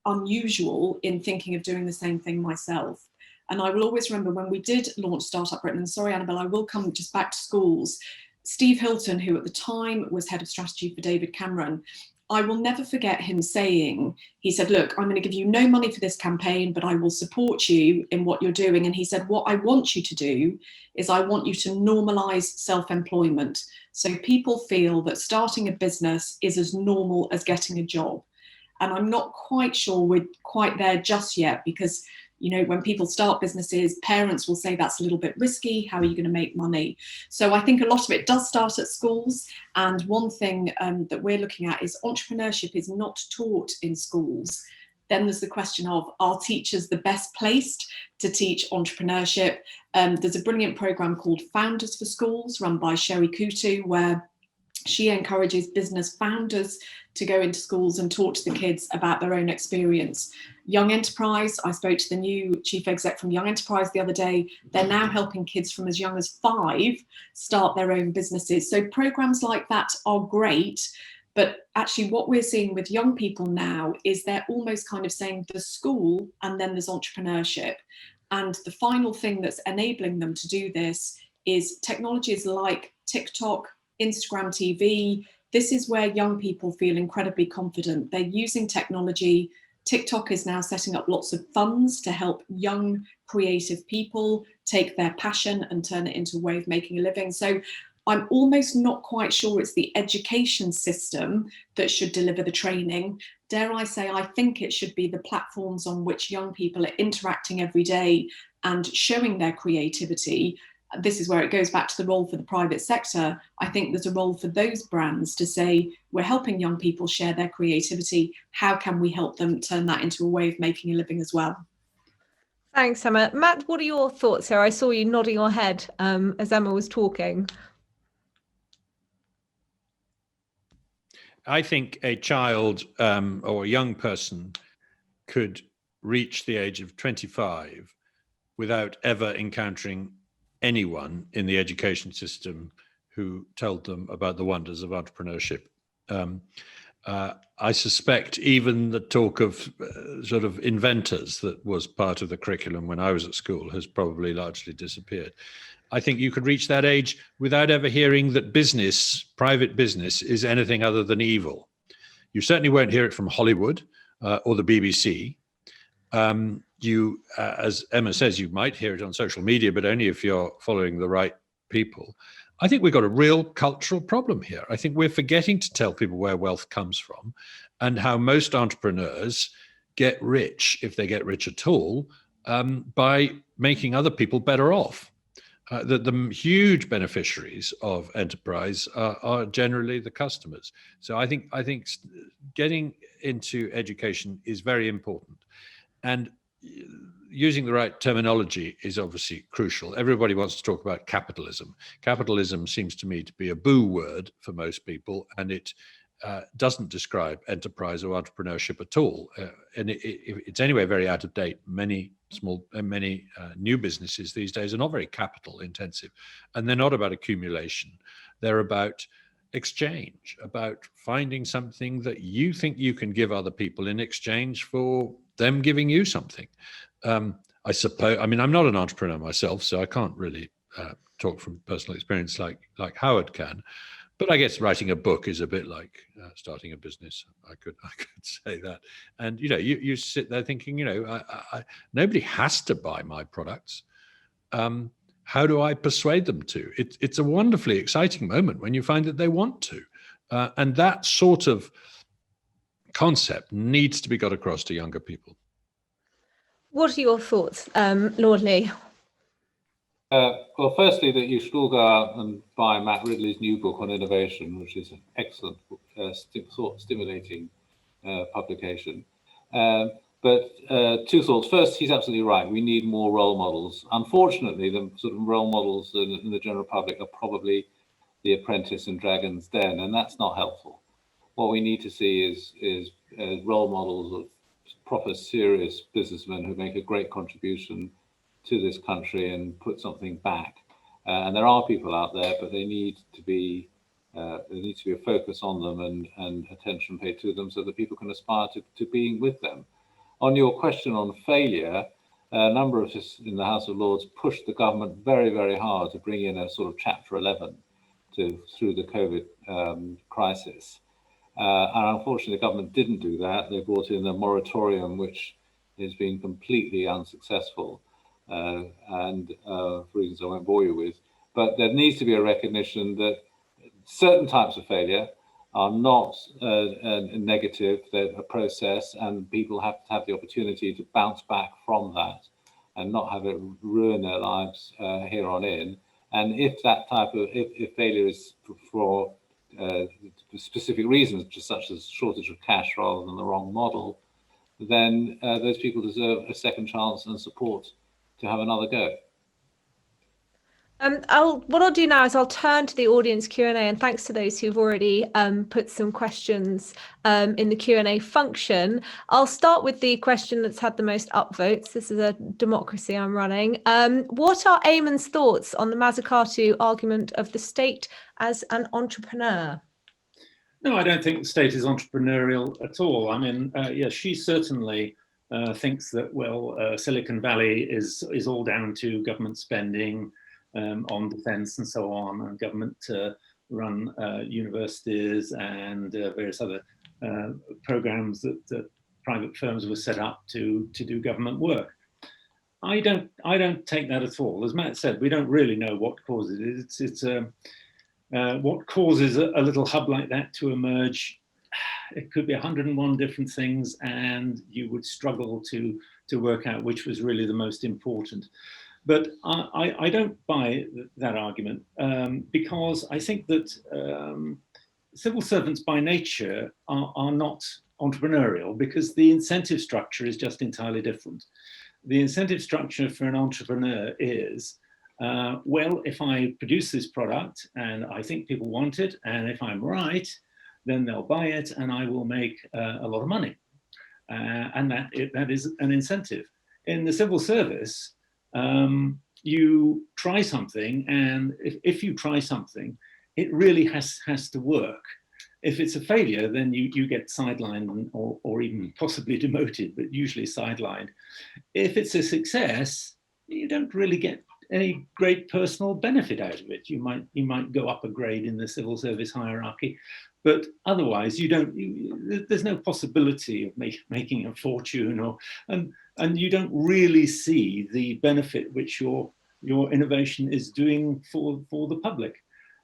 unusual in thinking of doing the same thing myself. And I will always remember when we did launch Startup Britain, and sorry, Annabel, I will come just back to schools, Steve Hilton, who at the time was head of strategy for David Cameron, I will never forget him saying, he said, look, I'm going to give you no money for this campaign, but I will support you in what you're doing. And he said, what I want you to do is I want you to normalize self-employment. So people feel that starting a business is as normal as getting a job. And I'm not quite sure we're quite there just yet, because you know, when people start businesses, parents will say that's a little bit risky. How are you going to make money? So I think a lot of it does start at schools. And one thing that we're looking at is entrepreneurship is not taught in schools. Then there's the question of, are teachers the best placed to teach entrepreneurship? There's a brilliant program called Founders for Schools run by Sherry Kutu, where she encourages business founders to go into schools and talk to the kids about their own experience. Young Enterprise, I spoke to the new chief exec from Young Enterprise the other day. They're now helping kids from as young as 5 start their own businesses. So programs like that are great. But actually what we're seeing with young people now is they're almost kind of saying there's school and then there's entrepreneurship. And the final thing that's enabling them to do this is technologies like TikTok, Instagram TV. This is where young people feel incredibly confident. They're using technology. TikTok is now setting up lots of funds to help young creative people take their passion and turn it into a way of making a living. So I'm almost not quite sure it's the education system that should deliver the training. Dare I say, I think it should be the platforms on which young people are interacting every day and showing their creativity. This is where it goes back to the role for the private sector. I think there's a role for those brands to say, we're helping young people share their creativity. How can we help them turn that into a way of making a living as well? Thanks, Emma. Matt, what are your thoughts here? I saw you nodding your head as Emma was talking. I think a child or a young person could reach the age of 25 without ever encountering anyone in the education system who told them about the wonders of entrepreneurship. I suspect even the talk of sort of inventors that was part of the curriculum when I was at school has probably largely disappeared. I think you could reach that age without ever hearing that business, private business, is anything other than evil. You certainly won't hear it from Hollywood or the BBC. As Emma says, you might hear it on social media, but only if you're following the right people. I think we've got a real cultural problem here. I think we're forgetting to tell people where wealth comes from and how most entrepreneurs get rich, if they get rich at all, by making other people better off. The huge beneficiaries of enterprise are generally the customers. So I think getting into education is very important. And using the right terminology is obviously crucial. Everybody wants to talk about capitalism. Capitalism seems to me to be a boo word for most people, and it doesn't describe enterprise or entrepreneurship at all. And it's anyway very out of date. Many new businesses these days are not very capital intensive, and they're not about accumulation. They're about exchange, about finding something that you think you can give other people in exchange for them giving you something. I suppose, I mean, I'm not an entrepreneur myself, so I can't really talk from personal experience like Howard can, But I guess writing a book is a bit like starting a business. I could say that. And you sit there thinking, nobody has to buy my products. How do I persuade them to? It's a wonderfully exciting moment when you find that they want to, and that sort of concept needs to be got across to younger people. What are your thoughts, Lord Leigh? Well, firstly, that you should all go out and buy Matt Ridley's new book on innovation, which is an excellent, stimulating publication. But two thoughts. First, he's absolutely right. We need more role models. Unfortunately, the sort of role models in the general public are probably The Apprentice and Dragon's Den, and that's not helpful. What we need to see is role models of proper, serious businessmen who make a great contribution to this country and put something back. And there are people out there, but there needs to be a focus on them and attention paid to them so that people can aspire to being with them. On your question on failure, a number of us in the House of Lords pushed the government very, very hard to bring in a sort of Chapter 11 through the COVID crisis. And unfortunately, the government didn't do that. They brought in a moratorium, which has been completely unsuccessful, and for reasons I won't bore you with. But there needs to be a recognition that certain types of failure are not negative. They're a process, and people have to have the opportunity to bounce back from that and not have it ruin their lives here on in. And if that type of if failure is for specific reasons, such as shortage of cash rather than the wrong model, then those people deserve a second chance and support to have another go. What I'll do now is I'll turn to the audience Q&A, and thanks to those who've already put some questions in the Q&A function. I'll start with the question that's had the most upvotes. This is a democracy I'm running. What are Eamonn's thoughts on the Mazzucato argument of the state as an entrepreneur? No, I don't think the state is entrepreneurial at all. I mean, yeah, she certainly thinks that, well, Silicon Valley is all down to government spending on defence and so on, and government run universities and various other programs that private firms were set up to do government work. I don't take that at all. As Matt said, we don't really know what causes it. It's what causes a little hub like that to emerge. It could be 101 different things, and you would struggle to work out which was really the most important. But I don't buy that argument because I think that civil servants by nature are not entrepreneurial, because the incentive structure is just entirely different. The incentive structure for an entrepreneur is, well, if I produce this product and I think people want it, and if I'm right, then they'll buy it and I will make a lot of money. And that is an incentive. In the civil service, you try something, and if you try something, it really has to work. If it's a failure, then you get sidelined or even possibly demoted, but usually sidelined. If it's a success, you don't really get any great personal benefit out of it. You might go up a grade in the civil service hierarchy, but otherwise there's no possibility of making a fortune, and you don't really see the benefit which your innovation is doing for the public.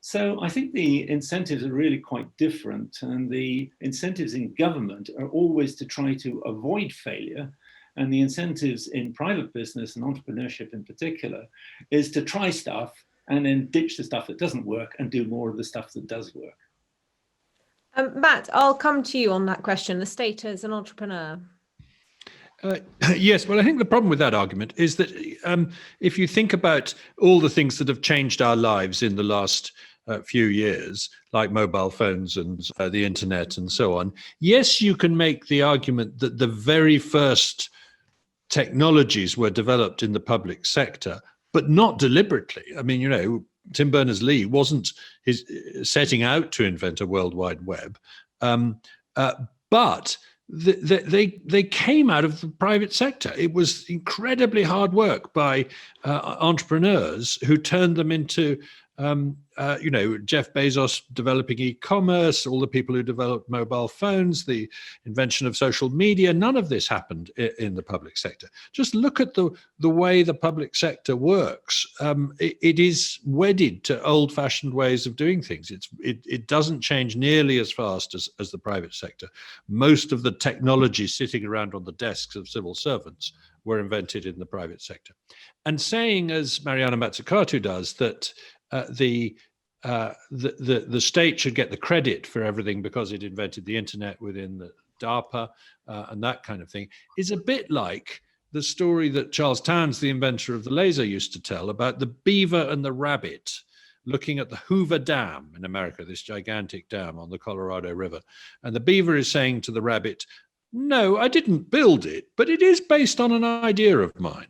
So I think the incentives are really quite different, and the incentives in government are always to try to avoid failure, and the incentives in private business and entrepreneurship in particular is to try stuff and then ditch the stuff that doesn't work and do more of the stuff that does work. Matt, I'll come to you on that question, the state as an entrepreneur. Yes, well, I think the problem with that argument is that if you think about all the things that have changed our lives in the last few years, like mobile phones and the internet and so on, yes, you can make the argument that the very first technologies were developed in the public sector, but not deliberately. I mean, Tim Berners-Lee wasn't setting out to invent a World Wide Web, but they came out of the private sector. It was incredibly hard work by entrepreneurs who turned them into Jeff Bezos developing e-commerce, all the people who developed mobile phones, the invention of social media, none of this happened in the public sector. Just look at the way the public sector works. It is wedded to old-fashioned ways of doing things. It doesn't change nearly as fast as the private sector. Most of the technology sitting around on the desks of civil servants were invented in the private sector. And saying, as Mariana Mazzucato does, that the state should get the credit for everything because it invented the internet within the DARPA and that kind of thing is a bit like the story that Charles Towns, the inventor of the laser, used to tell about the beaver and the rabbit looking at the Hoover Dam in America, this gigantic dam on the Colorado River. And the beaver is saying to the rabbit, "No, I didn't build it, but it is based on an idea of mine."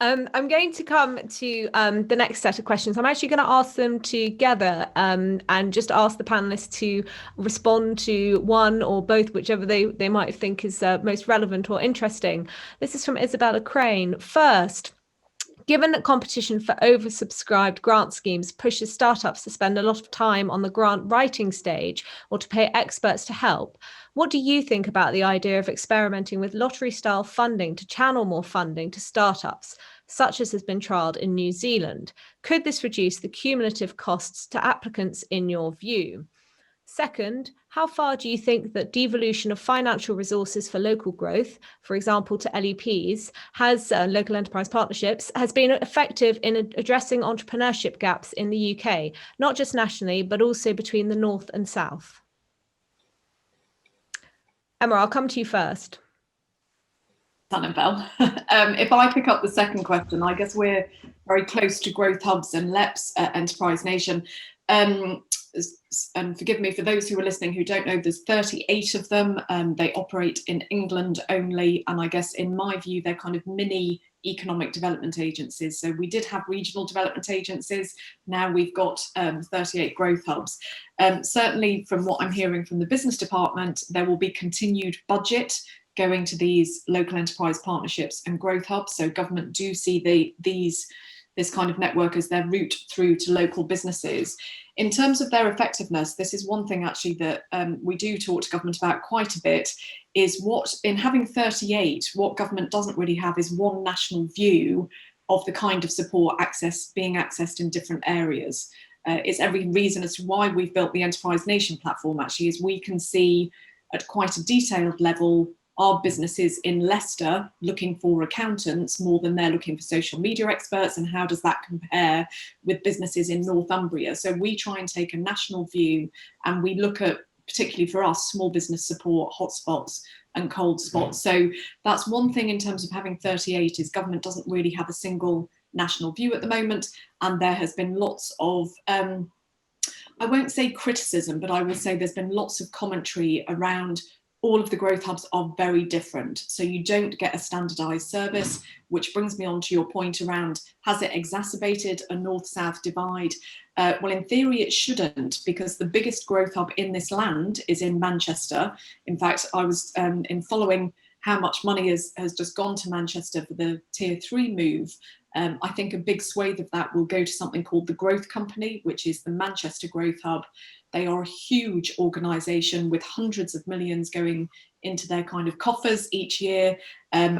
I'm going to come to the next set of questions. I'm actually going to ask them together and just ask the panelists to respond to one or both, whichever they might think is most relevant or interesting. This is from Isabella Crane. First, given that competition for oversubscribed grant schemes pushes startups to spend a lot of time on the grant writing stage or to pay experts to help, what do you think about the idea of experimenting with lottery-style funding to channel more funding to startups, such as has been trialled in New Zealand? Could this reduce the cumulative costs to applicants in your view? Second, how far do you think that devolution of financial resources for local growth, for example, to LEPs, has local enterprise partnerships, has been effective in addressing entrepreneurship gaps in the UK, not just nationally, but also between the North and South? Emma, I'll come to you first. Annabel. If I pick up the second question, I guess we're very close to growth hubs and LEPs at Enterprise Nation. And forgive me for those who are listening who don't know, there's 38 of them. They operate in England only. And I guess in my view, they're kind of mini economic development agencies. So we did have regional development agencies. Now we've got 38 growth hubs. Certainly from what I'm hearing from the business department, there will be continued budget going to these local enterprise partnerships and growth hubs. So government do see this kind of network as their route through to local businesses. In terms of their effectiveness, this is one thing actually that we do talk to government about quite a bit, is what, in having 38, what government doesn't really have is one national view of the kind of support being accessed in different areas. It's every reason as to why we've built the Enterprise Nation platform actually, is we can see at quite a detailed level our businesses in Leicester looking for accountants more than they're looking for social media experts, and how does that compare with businesses in Northumbria? So we try and take a national view, and we look at, particularly for us, small business support, hotspots and cold spots. So that's one thing in terms of having 38, is government doesn't really have a single national view at the moment, and there has been lots of I won't say criticism, but I will say there's been lots of commentary around all of the growth hubs are very different. So you don't get a standardized service, which brings me on to your point around, has it exacerbated a north-south divide? Well, in theory, it shouldn't, because the biggest growth hub in this land is in Manchester. In fact, I was in following how much money has just gone to Manchester for the Tier 3 move. I think a big swathe of that will go to something called the Growth Company, which is the Manchester Growth Hub. They are a huge organisation with hundreds of millions going into their kind of coffers each year.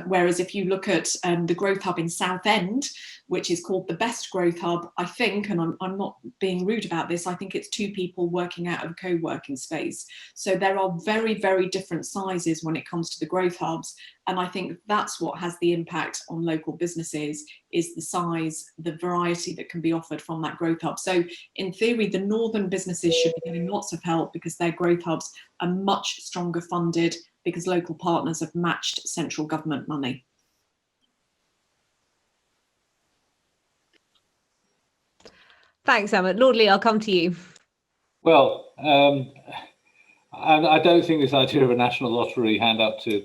Whereas if you look at the Growth Hub in Southend, which is called the Best Growth Hub, I think, and I'm not being rude about this, I think it's 2 people working out of a co-working space. So there are very, very different sizes when it comes to the growth hubs. And I think that's what has the impact on local businesses, is the size, the variety that can be offered from that growth hub. So in theory, the northern businesses should be getting lots of help because their growth hubs are much stronger funded, because local partners have matched central government money. Thanks, Emma. Lord Leigh, I'll come to you. Well, I don't think this idea of a national lottery handout to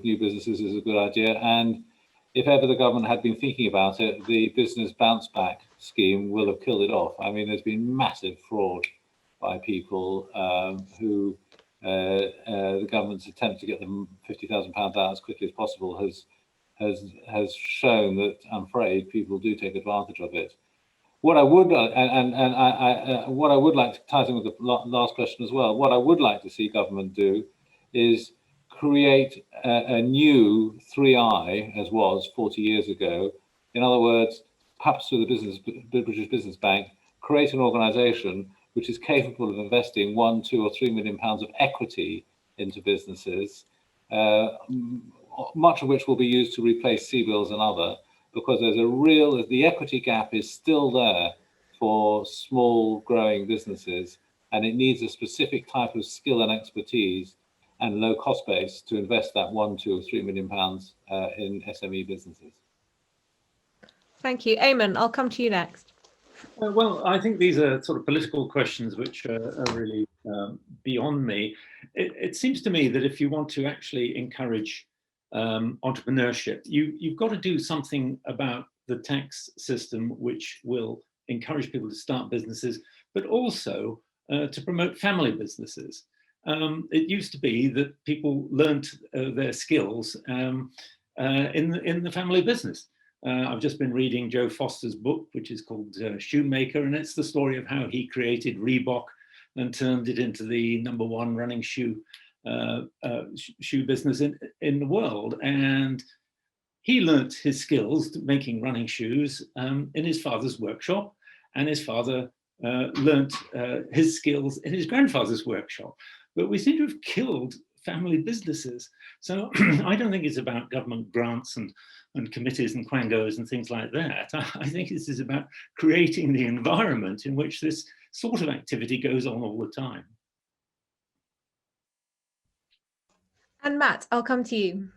new businesses is a good idea. And if ever the government had been thinking about it, the business bounce back scheme will have killed it off. I mean, there's been massive fraud by people who the government's attempt to get them £50,000 out as quickly as possible has has shown that, I'm afraid, people do take advantage of it. What I would what I would like to tie in with the last question as well. What I would like to see government do is create a new 3I, as was 40 years ago. In other words, perhaps through the British Business Bank, create an organisation which is capable of investing 1, 2, or 3 million pounds of equity into businesses, much of which will be used to replace CBILS and other, because the equity gap is still there for small growing businesses, and it needs a specific type of skill and expertise and low cost base to invest that 1, 2, or 3 million pounds in SME businesses. Thank you. Eamonn, I'll come to you next. Well, I think these are sort of political questions which are really beyond me. It seems to me that if you want to actually encourage entrepreneurship, you've got to do something about the tax system which will encourage people to start businesses, but also to promote family businesses. It used to be that people learnt their skills in the family business. I've just been reading Joe Foster's book, which is called Shoemaker, and it's the story of how he created Reebok and turned it into the #1 running shoe business in the world. And he learnt his skills making running shoes in his father's workshop, and his father learnt his skills in his grandfather's workshop. But we seem to have killed family businesses. So I don't think it's about government grants and committees and quangos and things like that. I think this is about creating the environment in which this sort of activity goes on all the time. And Matt, I'll come to you.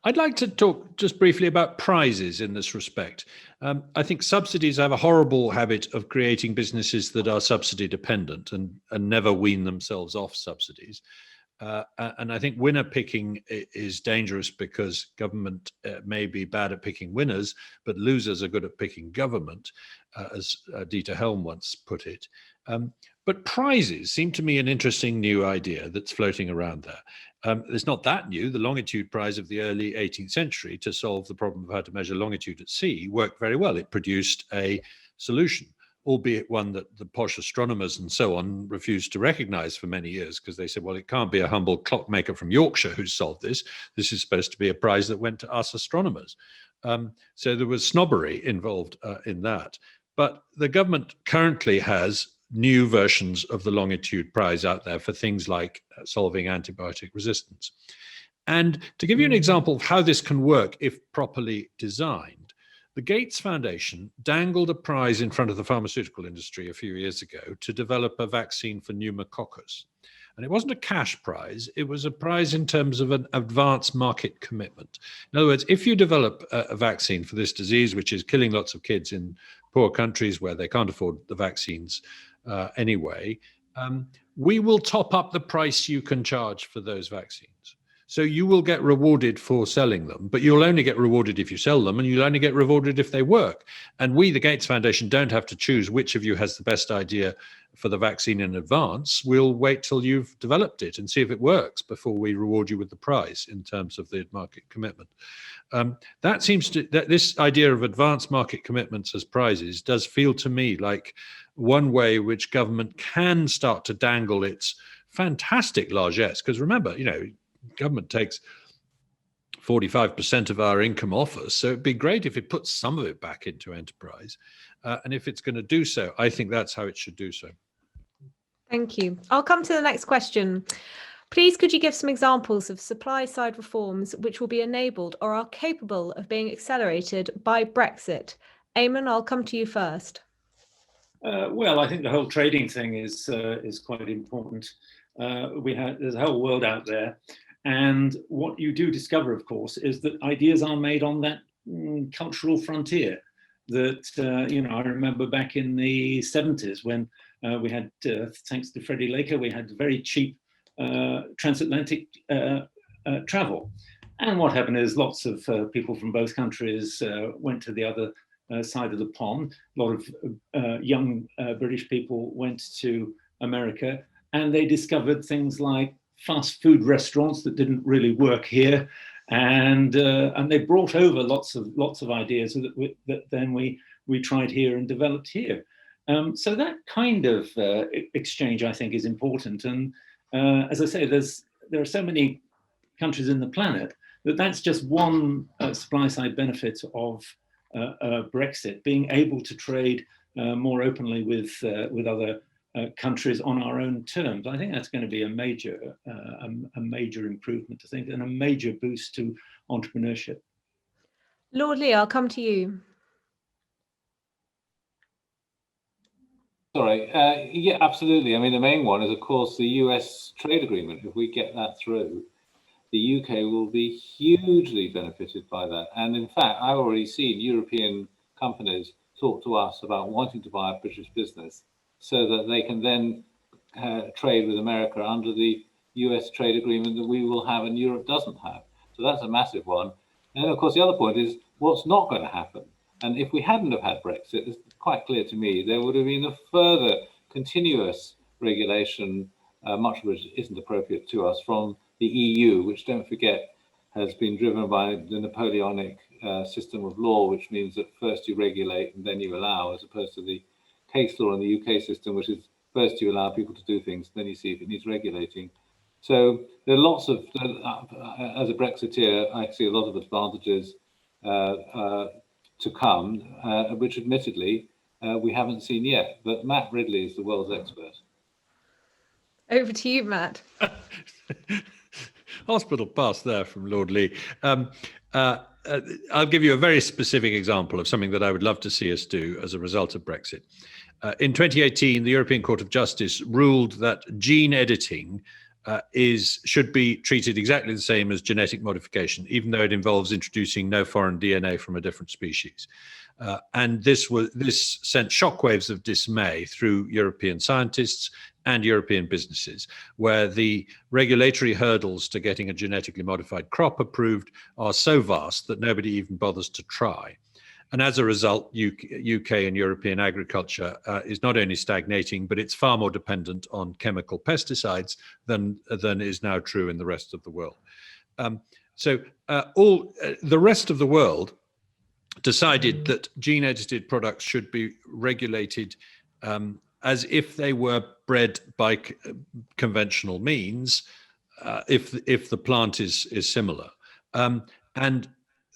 I'd like to talk just briefly about prizes in this respect. I think subsidies have a horrible habit of creating businesses that are subsidy dependent and never wean themselves off subsidies. And I think winner picking is dangerous because government may be bad at picking winners, but losers are good at picking government, as Dieter Helm once put it. But prizes seem to me an interesting new idea that's floating around there. It's not that new. The longitude prize of the early 18th century to solve the problem of how to measure longitude at sea worked very well. It produced a solution, albeit one that the posh astronomers and so on refused to recognize for many years, because they said, well, it can't be a humble clockmaker from Yorkshire who solved this. This is supposed to be a prize that went to us astronomers. So there was snobbery involved in that. But the government currently has new versions of the longitude prize out there for things like solving antibiotic resistance. And to give you an example of how this can work if properly designed, the Gates Foundation dangled a prize in front of the pharmaceutical industry a few years ago to develop a vaccine for pneumococcus. And it wasn't a cash prize, it was a prize in terms of an advanced market commitment. In other words, if you develop a vaccine for this disease, which is killing lots of kids in poor countries where they can't afford the vaccines anyway, we will top up the price you can charge for those vaccines. So you will get rewarded for selling them, but you'll only get rewarded if you sell them, and you'll only get rewarded if they work. And we, the Gates Foundation, don't have to choose which of you has the best idea for the vaccine in advance. We'll wait till you've developed it and see if it works before we reward you with the prize in terms of the market commitment. That seems to, this idea of advanced market commitments as prizes does feel to me like one way which government can start to dangle its fantastic largesse. Because remember, government takes 45% of our income off us. So it'd be great if it puts some of it back into enterprise. And if it's going to do so, I think that's how it should do so. Thank you. I'll come to the next question. Please, could you give some examples of supply side reforms which will be enabled or are capable of being accelerated by Brexit? Eamonn, I'll come to you first. Well, I think the whole trading thing is quite important. There's a whole world out there. And what you do discover, of course, is that ideas are made on that cultural frontier. That, I remember back in the 70s when we had, thanks to Freddie Laker, we had very cheap transatlantic travel. And what happened is lots of people from both countries went to the other side of the pond. A lot of young British people went to America, and they discovered things like fast food restaurants that didn't really work here, and they brought over lots of ideas that then we tried here and developed here. So that kind of exchange, I think, is important. And as I say, there are so many countries in the planet that's just one supply side benefit of Brexit, being able to trade more openly with other countries on our own terms. I think that's going to be a major improvement, I think, and a major boost to entrepreneurship. Lord Leigh, I'll come to you. Sorry, yeah, absolutely. I mean, the main one is, of course, the US trade agreement. If we get that through, the UK will be hugely benefited by that. And in fact, I've already seen European companies talk to us about wanting to buy a British business so that they can then trade with America under the US trade agreement that we will have and Europe doesn't have. So that's a massive one. And then, of course, the other point is what's not going to happen. And if we hadn't have had Brexit, it's quite clear to me there would have been a further continuous regulation, much of which isn't appropriate to us, from the EU, which, don't forget, has been driven by the Napoleonic system of law, which means that first you regulate and then you allow, as opposed to the case law in the UK system, which is first you allow people to do things, then you see if it needs regulating. So there are lots of, as a Brexiteer, I see a lot of advantages to come, which admittedly we haven't seen yet. But Matt Ridley is the world's expert. Over to you, Matt. Hospital pass there from Lord Leigh. I'll give you a very specific example of something that I would love to see us do as a result of Brexit. In 2018, the European Court of Justice ruled that gene editing should be treated exactly the same as genetic modification, even though it involves introducing no foreign DNA from a different species. And this sent shockwaves of dismay through European scientists and European businesses, where the regulatory hurdles to getting a genetically modified crop approved are so vast that nobody even bothers to try. And as a result, UK and European agriculture is not only stagnating, but it's far more dependent on chemical pesticides than is now true in the rest of the world. The rest of the world decided that gene-edited products should be regulated as if they were bred by conventional means, if the plant is similar. And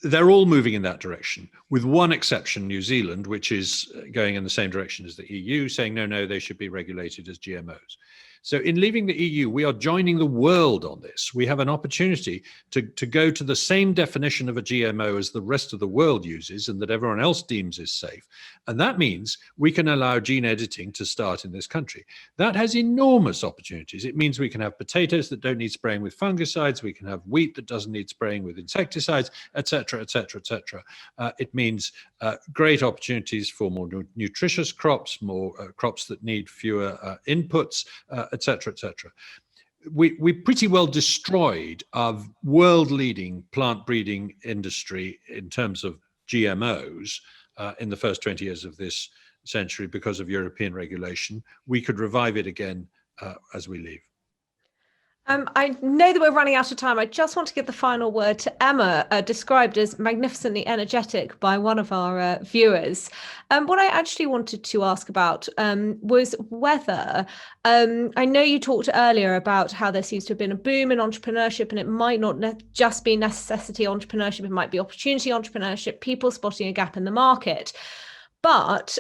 they're all moving in that direction, with one exception, New Zealand, which is going in the same direction as the EU, saying, no, they should be regulated as GMOs. So in leaving the EU, we are joining the world on this. We have an opportunity to go to the same definition of a GMO as the rest of the world uses and that everyone else deems is safe. And that means we can allow gene editing to start in this country. That has enormous opportunities. It means we can have potatoes that don't need spraying with fungicides. We can have wheat that doesn't need spraying with insecticides, et cetera, et cetera, et cetera. It means great opportunities for more nutritious crops, more crops that need fewer inputs, et cetera, et cetera. We pretty well destroyed our world-leading plant breeding industry in terms of GMOs in the first 20 years of this century because of European regulation. We could revive it again as we leave. I know that we're running out of time. I just want to give the final word to Emma, described as magnificently energetic by one of our viewers. What I actually wanted to ask about was whether, I know you talked earlier about how there seems to have been a boom in entrepreneurship, and it might not just be necessity entrepreneurship, it might be opportunity entrepreneurship, people spotting a gap in the market. But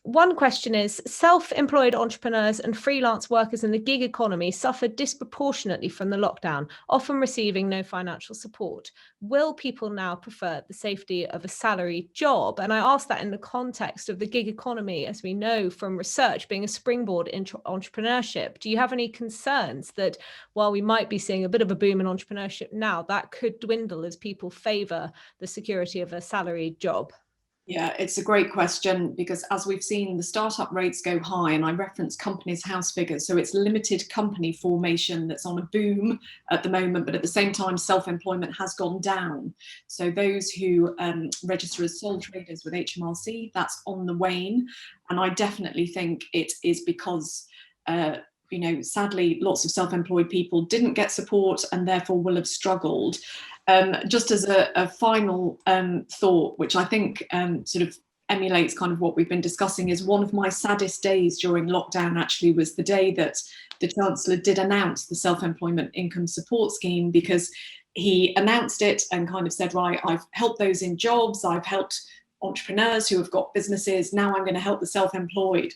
one question is, self-employed entrepreneurs and freelance workers in the gig economy suffered disproportionately from the lockdown, often receiving no financial support. Will people now prefer the safety of a salaried job? And I ask that in the context of the gig economy, as we know from research, being a springboard into entrepreneurship. Do you have any concerns that while we might be seeing a bit of a boom in entrepreneurship now, that could dwindle as people favour the security of a salaried job? Yeah, it's a great question, because as we've seen, the startup rates go high, and I reference Companies House figures. So it's limited company formation that's on a boom at the moment, but at the same time, self-employment has gone down. So those who register as sole traders with HMRC, that's on the wane. And I definitely think it is because sadly, lots of self-employed people didn't get support and therefore will have struggled. Just as a final thought, which I think sort of emulates kind of what we've been discussing, is one of my saddest days during lockdown actually was the day that the Chancellor did announce the Self-Employment Income Support Scheme, because he announced it and kind of said, right, I've helped those in jobs, I've helped entrepreneurs who have got businesses, now I'm going to help the self-employed.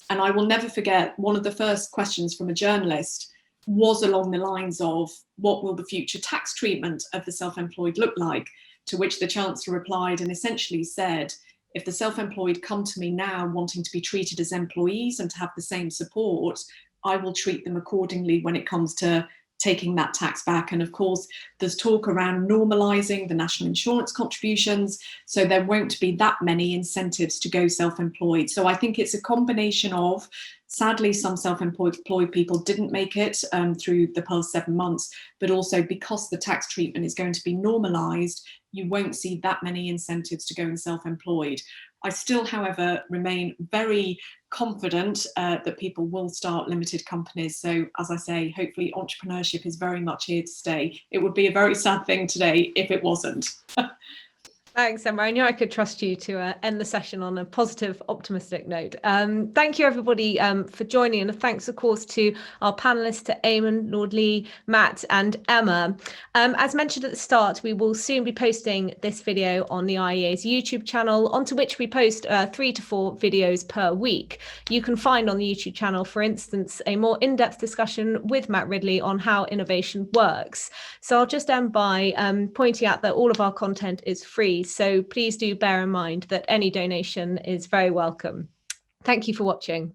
And I will never forget, one of the first questions from a journalist was along the lines of, what will the future tax treatment of the self-employed look like? To which the Chancellor replied and essentially said, if the self-employed come to me now wanting to be treated as employees and to have the same support, I will treat them accordingly when it comes to taking that tax back. And of course, there's talk around normalising the national insurance contributions, so there won't be that many incentives to go self-employed. So I think it's a combination of, sadly, some self-employed people didn't make it through the past 7 months, but also because the tax treatment is going to be normalised, you won't see that many incentives to going self-employed. I still, however, remain very confident that people will start limited companies. So, as I say, hopefully entrepreneurship is very much here to stay. It would be a very sad thing today if it wasn't. Thanks, Emma. I knew I could trust you to end the session on a positive, optimistic note. Thank you, everybody, for joining. And thanks, of course, to our panelists, to Eamonn, Lord Leigh, Matt and Emma. As mentioned at the start, we will soon be posting this video on the IEA's YouTube channel, onto which we post 3 to 4 videos per week. You can find on the YouTube channel, for instance, a more in-depth discussion with Matt Ridley on how innovation works. So I'll just end by pointing out that all of our content is free. So please do bear in mind that any donation is very welcome. Thank you for watching.